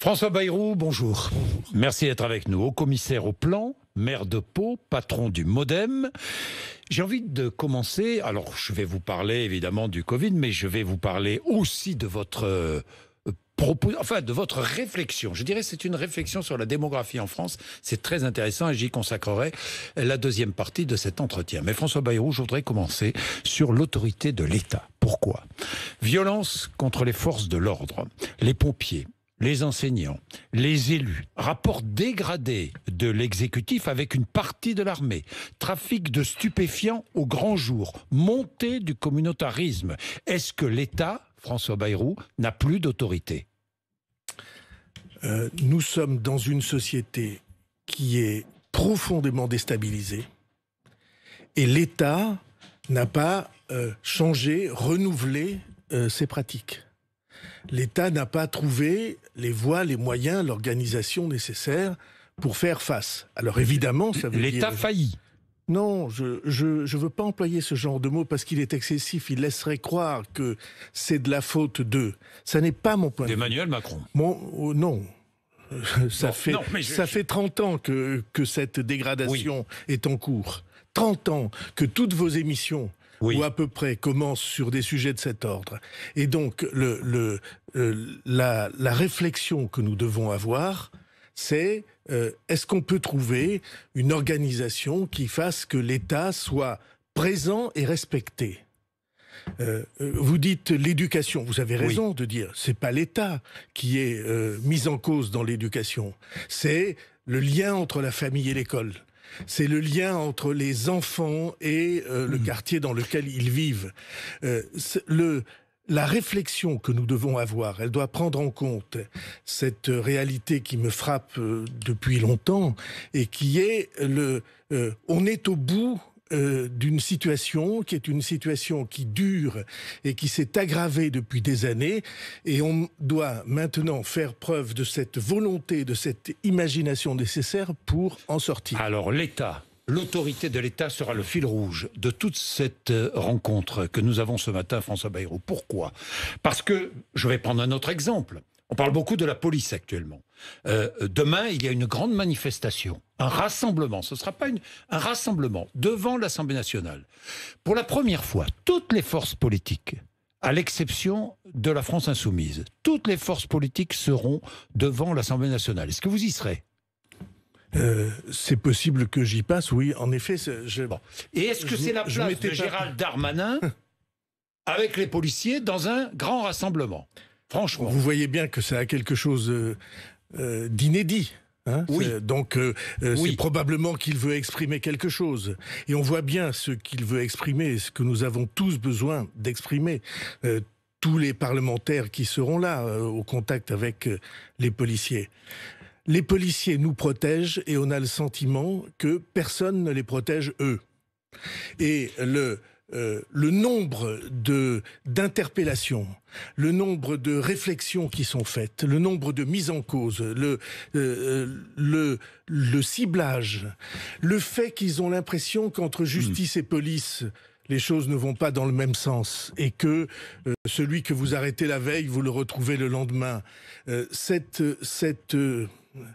François Bayrou, bonjour. Merci d'être avec nous. Haut commissaire au plan, maire de Pau, patron du MoDem. J'ai envie de commencer, alors je vais vous parler évidemment du Covid, mais je vais vous parler aussi de votre de votre réflexion. Je dirais que c'est une réflexion sur la démographie en France. C'est très intéressant et j'y consacrerai la deuxième partie de cet entretien. Mais François Bayrou, je voudrais commencer sur l'autorité de l'État. Pourquoi ? Violence contre les forces de l'ordre, les pompiers, les enseignants, les élus, rapport dégradé de l'exécutif avec une partie de l'armée, trafic de stupéfiants au grand jour, montée du communautarisme. Est-ce que l'État, François Bayrou, n'a plus d'autorité ? Nous sommes dans une société qui est profondément déstabilisée et l'État n'a pas changé, renouvelé ses pratiques. L'État n'a pas trouvé les voies, les moyens, l'organisation nécessaire pour faire face. Alors évidemment, ça veut dire... L'État faillit. Non, je veux pas employer ce genre de mot parce qu'il est excessif. Il laisserait croire que c'est de la faute d'eux. Ça n'est pas mon point de vue. D'Emmanuel Macron. Non. Ça fait 30 ans que cette dégradation est en cours. 30 ans que toutes vos émissions... ou à peu près, commence sur des sujets de cet ordre. Et donc, la réflexion que nous devons avoir, c'est est-ce qu'on peut trouver une organisation qui fasse que l'État soit présent et respecté ? Vous dites l'éducation, vous avez raison de dire, c'est pas l'État qui est mis en cause dans l'éducation, c'est le lien entre la famille et l'école. C'est le lien entre les enfants et le quartier dans lequel ils vivent. La réflexion que nous devons avoir, elle doit prendre en compte cette réalité qui me frappe depuis longtemps et qui est on est au bout d'une situation qui est une situation qui dure et qui s'est aggravée depuis des années et on doit maintenant faire preuve de cette volonté, de cette imagination nécessaire pour en sortir. Alors l'État, l'autorité de l'État sera le fil rouge de toute cette rencontre que nous avons ce matin, François Bayrou. Pourquoi ? Parce que, je vais prendre un autre exemple. On parle beaucoup de la police actuellement. Demain, il y a une grande manifestation, un rassemblement. Ce ne sera pas un rassemblement devant l'Assemblée nationale. Pour la première fois, toutes les forces politiques, à l'exception de la France insoumise, toutes les forces politiques seront devant l'Assemblée nationale. Est-ce que vous y serez ? C'est possible que j'y passe, oui. En effet, Bon. Et est-ce que c'est la place de Gérald Darmanin avec les policiers dans un grand rassemblement ? Franchement. Vous voyez bien que ça a quelque chose d'inédit. Hein, oui. Donc, c'est probablement qu'il veut exprimer quelque chose. Et on voit bien ce qu'il veut exprimer, ce que nous avons tous besoin d'exprimer. Tous les parlementaires qui seront là, au contact avec les policiers. Les policiers nous protègent et on a le sentiment que personne ne les protège eux. Et le nombre d'interpellations, le nombre de réflexions qui sont faites, le nombre de mises en cause, le ciblage, le fait qu'ils ont l'impression qu'entre justice et police, les choses ne vont pas dans le même sens et que celui que vous arrêtez la veille, vous le retrouvez le lendemain. Cette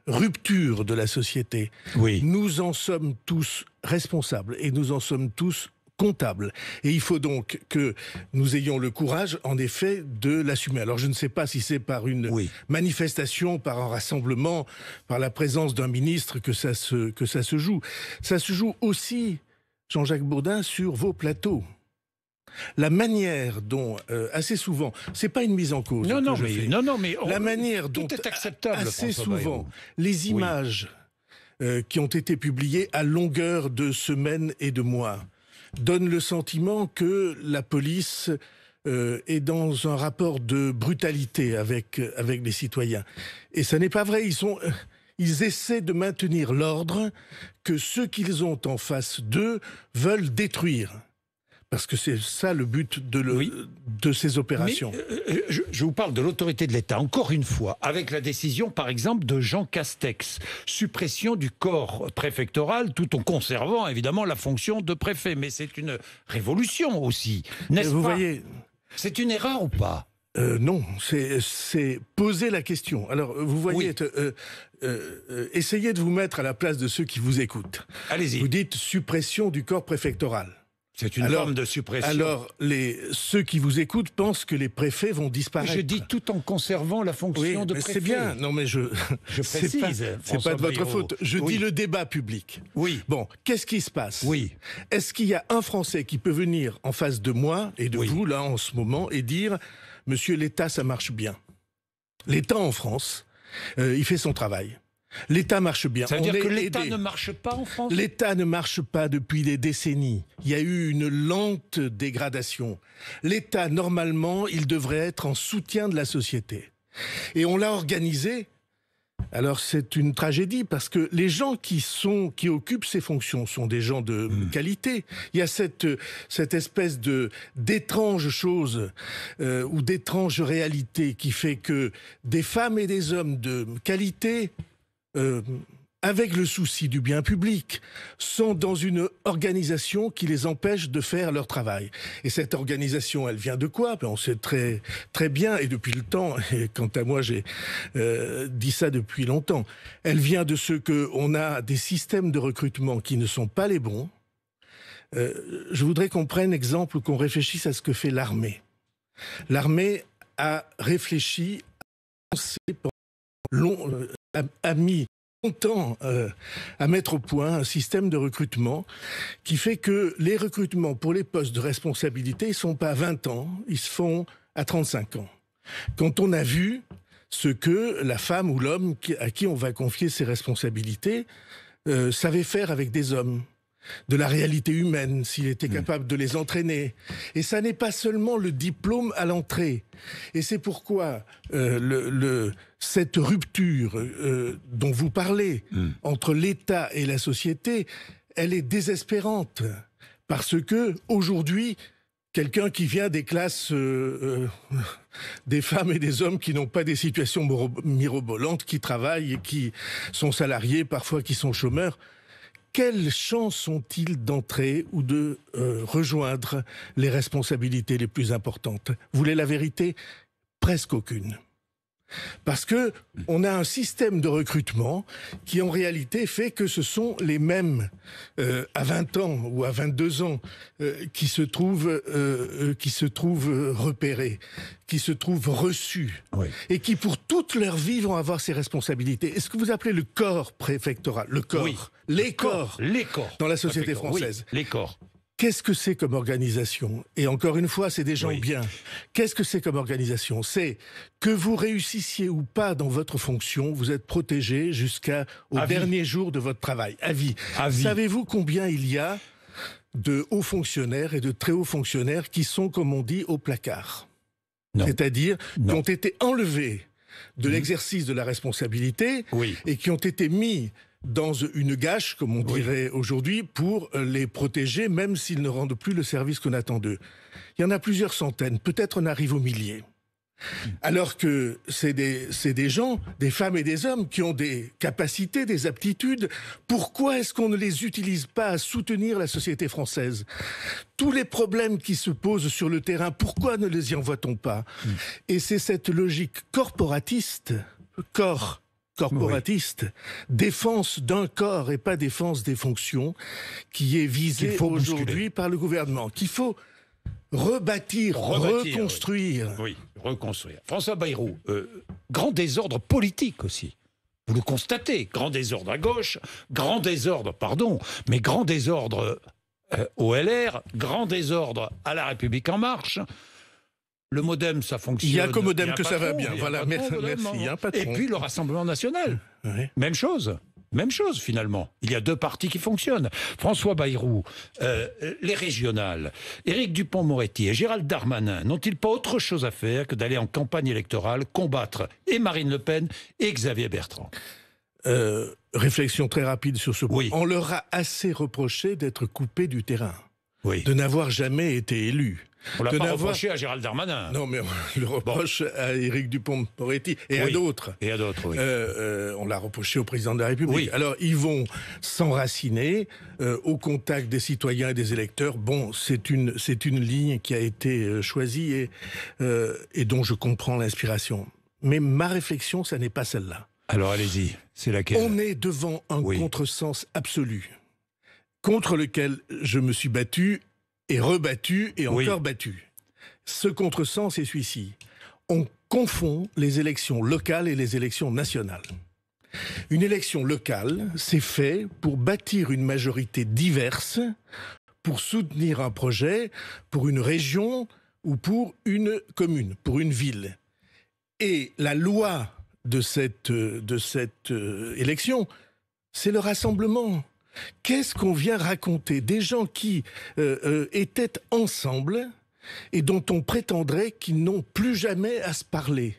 rupture de la société, nous en sommes tous responsables et nous en sommes tous comptable. Et il faut donc que nous ayons le courage, en effet, de l'assumer. Alors je ne sais pas si c'est par une manifestation, par un rassemblement, par la présence d'un ministre que ça se joue. Ça se joue aussi, Jean-Jacques Bourdin, sur vos plateaux. La manière dont, assez souvent, c'est pas une mise en cause. Mais la manière dont, tout est acceptable, assez François souvent, Bayrou. les images qui ont été publiées à longueur de semaines et de mois donne le sentiment que la police est dans un rapport de brutalité avec les citoyens. Et ça n'est pas vrai. Ils essaient de maintenir l'ordre que ceux qu'ils ont en face d'eux veulent détruire. Parce que c'est ça le but de ces opérations. Mais, je vous parle de l'autorité de l'État, encore une fois, avec la décision, par exemple, de Jean Castex. Suppression du corps préfectoral, tout en conservant, évidemment, la fonction de préfet. Mais c'est une révolution aussi, n'est-ce pas ? Vous voyez... C'est une erreur ou pas ? Non, c'est poser la question. Alors, vous voyez, essayez de vous mettre à la place de ceux qui vous écoutent. Allez-y. Vous dites suppression du corps préfectoral. C'est une forme de suppression. Alors, ceux qui vous écoutent pensent que les préfets vont disparaître. Je dis tout en conservant la fonction de préfet. C'est bien. Non, mais je précise. C'est pas de votre faute. Je dis le débat public. Oui. Bon, qu'est-ce qui se passe? Oui. Est-ce qu'il y a un Français qui peut venir en face de moi et de vous, là, en ce moment, et dire « Monsieur, l'État, ça marche bien. L'État en France, il fait son travail. L'État marche bien. » Ça veut dire que l'État ne marche pas en France? L'État ne marche pas depuis des décennies. Il y a eu une lente dégradation. L'État, normalement, il devrait être en soutien de la société. Et on l'a organisé. Alors c'est une tragédie parce que les gens qui occupent ces fonctions sont des gens de qualité. Il y a cette espèce d'étrange chose ou d'étrange réalité qui fait que des femmes et des hommes de qualité avec le souci du bien public, sont dans une organisation qui les empêche de faire leur travail. Et cette organisation, elle vient de quoi? On sait très, très bien, et depuis le temps, et quant à moi, j'ai dit ça depuis longtemps, elle vient de ce qu'on a des systèmes de recrutement qui ne sont pas les bons. Je voudrais qu'on prenne exemple, qu'on réfléchisse à ce que fait l'armée. L'armée a réfléchi, a mis longtemps à mettre au point un système de recrutement qui fait que les recrutements pour les postes de responsabilité ne sont pas à 20 ans, ils se font à 35 ans. Quand on a vu ce que la femme ou l'homme à qui on va confier ces responsabilités savait faire avec des hommes, de la réalité humaine, s'il était capable de les entraîner. Et ça n'est pas seulement le diplôme à l'entrée. Et c'est pourquoi cette rupture dont vous parlez entre l'État et la société, elle est désespérante. Parce que aujourd'hui, quelqu'un qui vient des classes des femmes et des hommes qui n'ont pas des situations mirobolantes, qui travaillent et qui sont salariés, parfois qui sont chômeurs, quelles chances ont-ils d'entrer ou de rejoindre les responsabilités les plus importantes? Vous voulez la vérité? Presque aucune. Parce que on a un système de recrutement qui en réalité fait que ce sont les mêmes à 20 ans ou à 22 ans qui se trouvent repérés, qui se trouvent reçus et qui pour toute leur vie vont avoir ces responsabilités. Est-ce que vous appelez le corps préfectoral, le corps, les corps dans la société française? Oui, les corps. Qu'est-ce que c'est comme organisation? Et encore une fois, c'est des gens bien. Qu'est-ce que c'est comme organisation? C'est que vous réussissiez ou pas dans votre fonction, vous êtes protégé jusqu'au dernier jour de votre travail, à vie. Savez-vous combien il y a de hauts fonctionnaires et de très hauts fonctionnaires qui sont, comme on dit, au placard? C'est-à-dire qui ont été enlevés de l'exercice de la responsabilité et qui ont été mis dans une gâche, comme on dirait aujourd'hui, pour les protéger, même s'ils ne rendent plus le service qu'on attend d'eux. Il y en a plusieurs centaines, peut-être on arrive aux milliers. Alors que c'est des gens, des femmes et des hommes qui ont des capacités, des aptitudes. Pourquoi est-ce qu'on ne les utilise pas à soutenir la société française? Tous les problèmes qui se posent sur le terrain, pourquoi ne les y envoie-t-on pas? Et c'est cette logique corporatiste, défense d'un corps et pas défense des fonctions, qui est visée aujourd'hui par le gouvernement, qu'il faut rebâtir, reconstruire. Oui, reconstruire. François Bayrou, grand désordre politique aussi. Vous le constatez, grand désordre à gauche, grand désordre au LR, grand désordre à La République En Marche. Le MoDem, ça fonctionne. Il y a qu'au MoDem que ça va bien. Voilà, merci. Il y a un patron. Et puis le Rassemblement National. Même chose. Même chose, finalement. Il y a deux partis qui fonctionnent. François Bayrou, les régionales, Éric Dupond-Moretti et Gérald Darmanin n'ont-ils pas autre chose à faire que d'aller en campagne électorale combattre et Marine Le Pen et Xavier Bertrand? Réflexion très rapide sur ce point. On leur a assez reproché d'être coupés du terrain, de n'avoir jamais été élus. On l'a pas reproché à Gérald Darmanin. Non, mais on le reproche à Éric Dupond-Moretti et à d'autres. Et à d'autres, oui. On l'a reproché au président de la République. Oui. Alors, ils vont s'enraciner au contact des citoyens et des électeurs. Bon, c'est une ligne qui a été choisie et dont je comprends l'inspiration. Mais ma réflexion, ça n'est pas celle-là. Alors, allez-y, c'est laquelle? On est devant un contresens absolu, contre lequel je me suis battu et rebattu et encore battu. Ce contresens est celui-ci. On confond les élections locales et les élections nationales. Une élection locale, c'est fait pour bâtir une majorité diverse, pour soutenir un projet, pour une région ou pour une commune, pour une ville. Et la loi de cette élection, c'est le rassemblement. Qu'est-ce qu'on vient raconter? Des gens qui étaient ensemble et dont on prétendrait qu'ils n'ont plus jamais à se parler.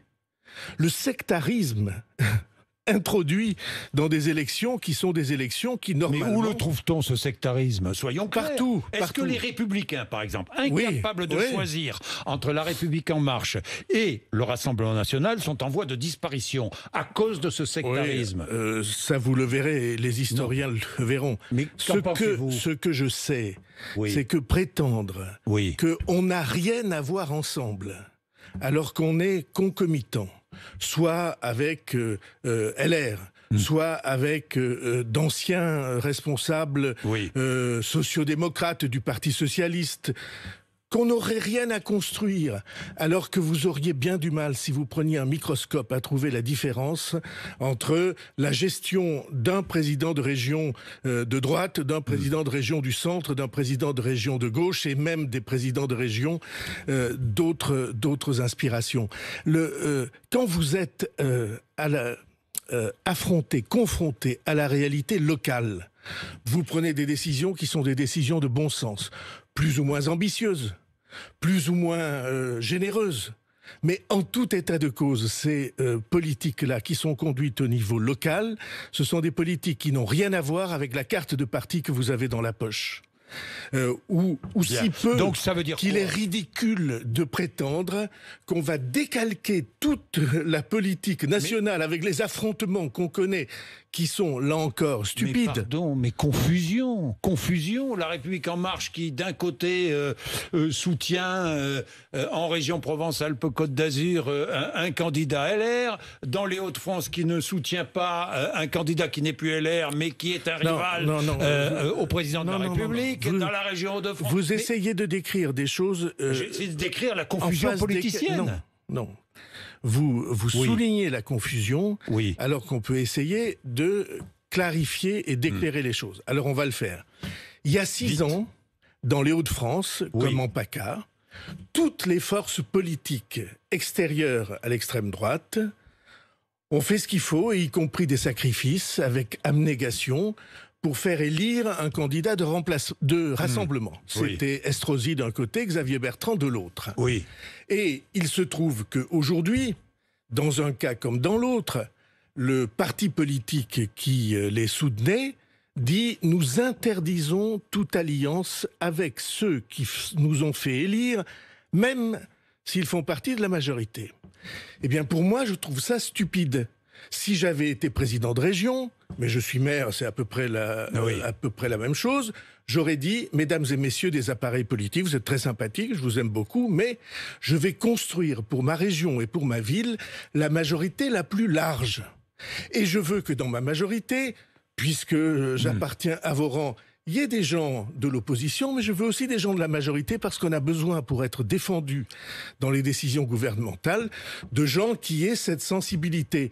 Le sectarisme introduit dans des élections qui sont des élections qui normalement... Mais où le trouve-t-on, ce sectarisme? Soyons clairs. Partout. Est-ce que les Républicains, par exemple, incapables de choisir entre la République En Marche et le Rassemblement National, sont en voie de disparition à cause de ce sectarisme? Ça, vous le verrez, les historiens le verront. Mais ce que je sais, c'est que prétendre qu'on n'a rien à voir ensemble, alors qu'on est concomitants, soit avec LR, soit avec d'anciens responsables sociodémocrates du Parti socialiste, qu'on n'aurait rien à construire, alors que vous auriez bien du mal, si vous preniez un microscope, à trouver la différence entre la gestion d'un président de région de droite, d'un président de région du centre, d'un président de région de gauche, et même des présidents de région d'autres inspirations. Quand vous êtes confronté à la réalité locale, vous prenez des décisions qui sont des décisions de bon sens, plus ou moins ambitieuses, plus ou moins généreuses. Mais en tout état de cause, ces politiques-là qui sont conduites au niveau local, ce sont des politiques qui n'ont rien à voir avec la carte de parti que vous avez dans la poche. Ou si peu qu'il est ridicule de prétendre qu'on va décalquer toute la politique nationale avec les affrontements qu'on connaît, qui sont, là encore, stupides. Mais pardon, mais confusion. La République En Marche qui, d'un côté, soutient en région Provence-Alpes-Côte d'Azur un candidat LR, dans les Hauts-de-France qui ne soutient pas un candidat qui n'est plus LR, mais qui est un rival au président de la République, dans la région Hauts-de-France. Vous essayez de décrire des choses... J'essaie de décrire la confusion politicienne. Non. Vous soulignez la confusion, alors qu'on peut essayer de clarifier et d'éclairer les choses. Alors on va le faire. Il y a 6 ans, dans les Hauts-de-France, comme en PACA, toutes les forces politiques extérieures à l'extrême droite ont fait ce qu'il faut, y compris des sacrifices, avec abnégation, pour faire élire un candidat de rassemblement. C'était Estrosi d'un côté, Xavier Bertrand de l'autre. Et il se trouve qu'aujourd'hui, dans un cas comme dans l'autre, le parti politique qui les soutenait dit « Nous interdisons toute alliance avec ceux qui nous ont fait élire, même s'ils font partie de la majorité. » Eh bien, pour moi, je trouve ça stupide. Si j'avais été président de région, mais je suis maire, c'est à peu près la même chose, j'aurais dit, mesdames et messieurs des appareils politiques, vous êtes très sympathiques, je vous aime beaucoup, mais je vais construire pour ma région et pour ma ville la majorité la plus large. Et je veux que dans ma majorité, puisque j'appartiens à vos rangs, il y ait des gens de l'opposition, mais je veux aussi des gens de la majorité, parce qu'on a besoin, pour être défendu dans les décisions gouvernementales, de gens qui aient cette sensibilité.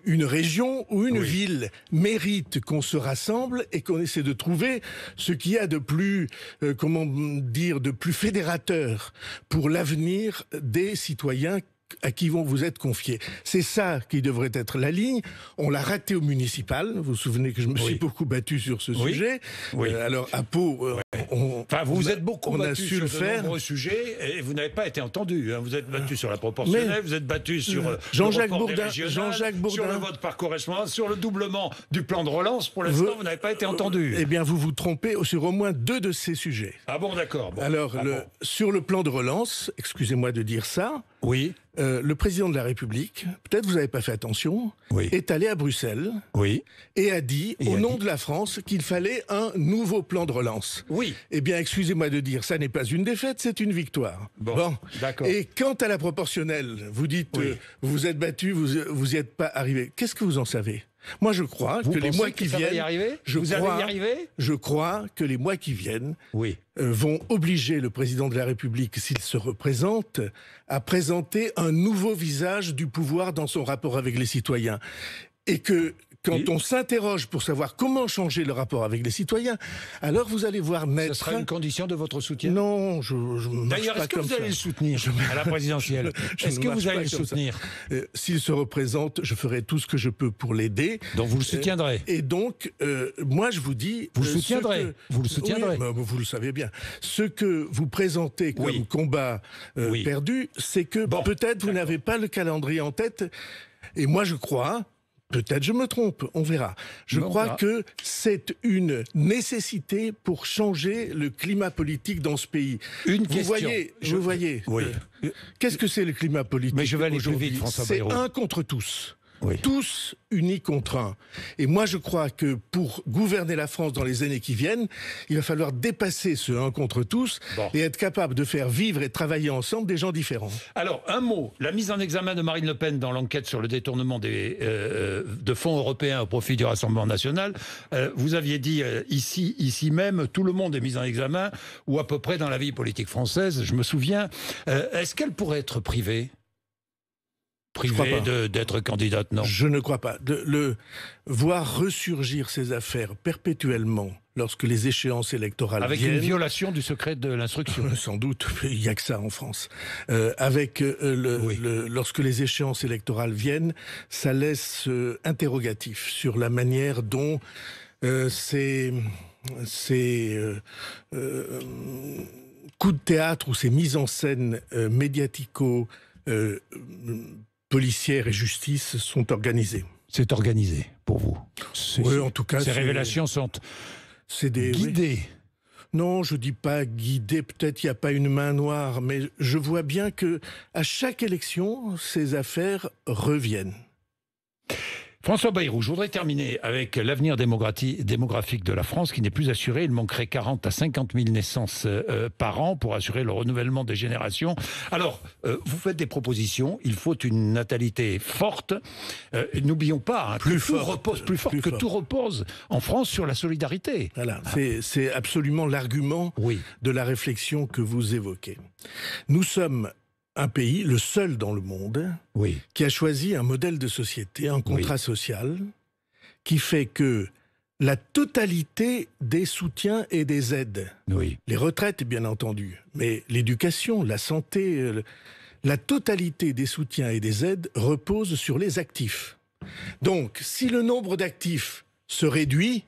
Une région ou une ville mérite qu'on se rassemble et qu'on essaie de trouver ce qu'il y a de plus, de plus fédérateur pour l'avenir des citoyens à qui vont vous être confiés. C'est ça qui devrait être la ligne. On l'a raté au municipal. Vous vous souvenez que je me suis beaucoup battu sur ce sujet. Alors à Pau, vous êtes beaucoup battu sur de nombreux sujets et vous n'avez pas été entendu. Vous êtes battu sur la proportionnelle, vous êtes battu sur Jean-Jacques Bourdin, sur le vote par correspondance, sur le doublement du plan de relance. Pour l'instant, vous n'avez pas été entendu. Eh bien, vous vous trompez sur au moins 2 de ces sujets. Ah bon, d'accord. Bon. Alors, sur le plan de relance, excusez-moi de dire ça, le président de la République, peut-être vous n'avez pas fait attention, est allé à Bruxelles et a dit, au nom de la France, qu'il fallait un nouveau plan de relance. Eh bien, excusez-moi de dire, ça n'est pas une défaite, c'est une victoire. Bon. D'accord. Et quant à la proportionnelle, vous dites, vous vous êtes battu, vous n'y êtes pas arrivé. Qu'est-ce que vous en savez ? Moi, je crois que les mois qui viennent, je crois que les mois qui viennent vont obliger le président de la République, s'il se représente, à présenter un nouveau visage du pouvoir dans son rapport avec les citoyens. Et que quand on s'interroge pour savoir comment changer le rapport avec les citoyens, alors vous allez voir naître... Ce sera une condition de votre soutien ? Non, je D'ailleurs, est-ce que vous allez le soutenir à la présidentielle ? Est-ce que vous allez le soutenir ? S'il se représente, je ferai tout ce que je peux pour l'aider. Donc vous le soutiendrez ? Et donc, moi je vous dis... Vous le soutiendrez ? Vous le soutiendrez ? Vous le savez bien. Ce que vous présentez comme combat perdu, c'est que peut-être vous n'avez pas le calendrier en tête. Et moi je crois... Peut-être je me trompe, on verra. Je crois que c'est une nécessité pour changer le climat politique dans ce pays. Vous voyez, qu'est-ce que c'est le climat politique ? Mais je vais aller plus vite, François Bayrou. C'est un contre tous. Tous unis contre un. Et moi, je crois que pour gouverner la France dans les années qui viennent, il va falloir dépasser ce un contre tous et être capable de faire vivre et travailler ensemble des gens différents. Alors, un mot. La mise en examen de Marine Le Pen dans l'enquête sur le détournement de fonds européens au profit du Rassemblement national. Vous aviez dit ici même, tout le monde est mis en examen, ou à peu près dans la vie politique française, je me souviens. Est-ce qu'elle pourrait être privée d'être candidate, non ? Je ne crois pas. Voir ressurgir ces affaires perpétuellement lorsque les échéances électorales viennent... Avec une violation du secret de l'instruction. Sans doute, il n'y a que ça en France. Lorsque les échéances électorales viennent, ça laisse interrogatif sur la manière dont ces coups de théâtre ou ces mises en scène médiatico... policière et justice sont organisées. C'est organisé pour vous. Oui, en tout cas... Ces révélations sont guidées. Non, je dis pas guidées, peut-être il n'y a pas une main noire, mais je vois bien que à chaque élection, ces affaires reviennent. François Bayrou, je voudrais terminer avec l'avenir démographique de la France qui n'est plus assuré. Il manquerait 40 à 50 000 naissances par an pour assurer le renouvellement des générations. Alors, vous faites des propositions. Il faut une natalité forte. N'oublions pas que tout repose en France sur la solidarité. Voilà, c'est absolument l'argument de la réflexion que vous évoquez. Nous sommes un pays, le seul dans le monde, qui a choisi un modèle de société, un contrat social, qui fait que la totalité des soutiens et des aides, les retraites bien entendu, mais l'éducation, la santé, la totalité des soutiens et des aides repose sur les actifs. Donc, si le nombre d'actifs se réduit,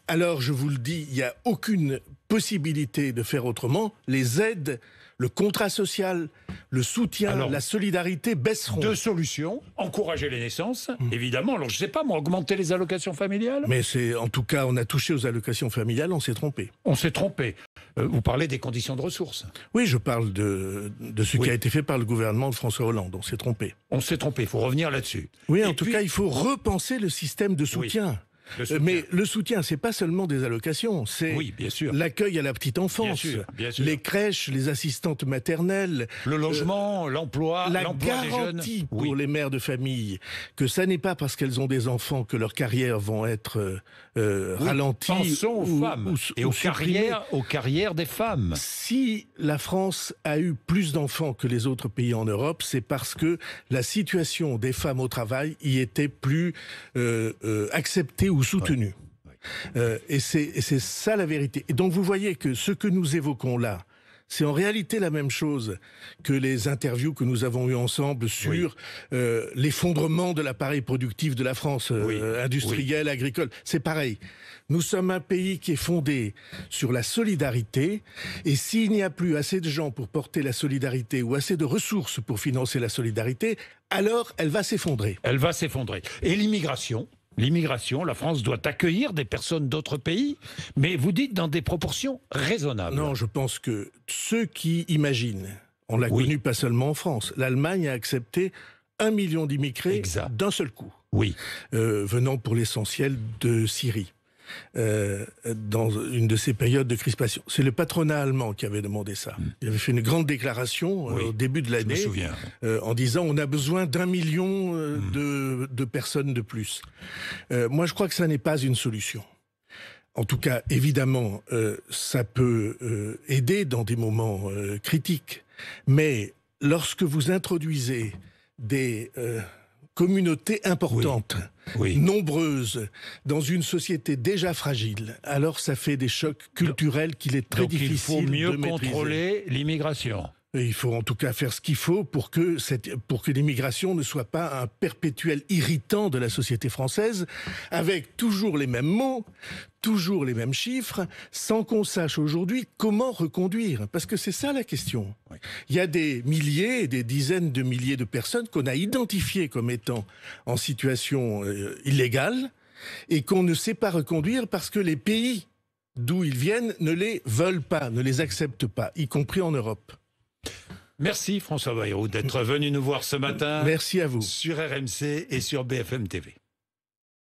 alors je vous le dis, il n'y a aucune possibilité de faire autrement. Les aides, le contrat social, le soutien, la solidarité baisseront. 2 solutions. Encourager les naissances, évidemment. Alors, je ne sais pas, moi, augmenter les allocations familiales. Mais en tout cas, on a touché aux allocations familiales, on s'est trompé. On s'est trompé. Vous parlez des conditions de ressources. Oui, je parle de ce qui a été fait par le gouvernement de François Hollande. On s'est trompé. On s'est trompé, il faut revenir là-dessus. Oui, en tout cas, il faut repenser le système de soutien. Mais le soutien, c'est pas seulement des allocations, c'est l'accueil à la petite enfance, bien sûr. Les crèches, les assistantes maternelles, le logement, l'emploi, la garantie pour les mères de famille que ça n'est pas parce qu'elles ont des enfants que leurs carrières vont être ralenties. Pensons aux femmes et aux carrières des femmes. Si la France a eu plus d'enfants que les autres pays en Europe, c'est parce que la situation des femmes au travail y était plus acceptée ou soutenue. Et c'est ça la vérité. Et donc vous voyez que ce que nous évoquons là, C'est en réalité la même chose que les interviews que nous avons eues ensemble sur l'effondrement de l'appareil productif de la France, industriel, agricole. C'est pareil. Nous sommes un pays qui est fondé sur la solidarité, et s'il n'y a plus assez de gens pour porter la solidarité ou assez de ressources pour financer la solidarité, alors elle va s'effondrer. Elle va s'effondrer. Et l'immigration ? L'immigration, la France doit accueillir des personnes d'autres pays, mais vous dites dans des proportions raisonnables. Non, je pense que ceux qui imaginent, on l'a connu pas seulement en France, l'Allemagne a accepté 1 million d'immigrés d'un seul coup, venant pour l'essentiel de Syrie. Dans une de ces périodes de crispation. C'est le patronat allemand qui avait demandé ça. Il avait fait une grande déclaration au début de l'année en disant on a besoin d'1 million de personnes de plus. Moi, je crois que ça n'est pas une solution. En tout cas, évidemment, ça peut aider dans des moments critiques. Mais lorsque vous introduisez des communautés importantes, nombreuses, dans une société déjà fragile, alors ça fait des chocs culturels qu'il est très difficile de maîtriser. Il faut mieux contrôler l'immigration. Il faut en tout cas faire ce qu'il faut pour que l'immigration ne soit pas un perpétuel irritant de la société française, avec toujours les mêmes mots, toujours les mêmes chiffres, sans qu'on sache aujourd'hui comment reconduire. Parce que c'est ça la question. Il y a des milliers et des dizaines de milliers de personnes qu'on a identifiées comme étant en situation illégale et qu'on ne sait pas reconduire parce que les pays d'où ils viennent ne les veulent pas, ne les acceptent pas, y compris en Europe. Merci François Bayrou d'être venu nous voir ce matin. Merci à vous. Sur RMC et sur BFM TV.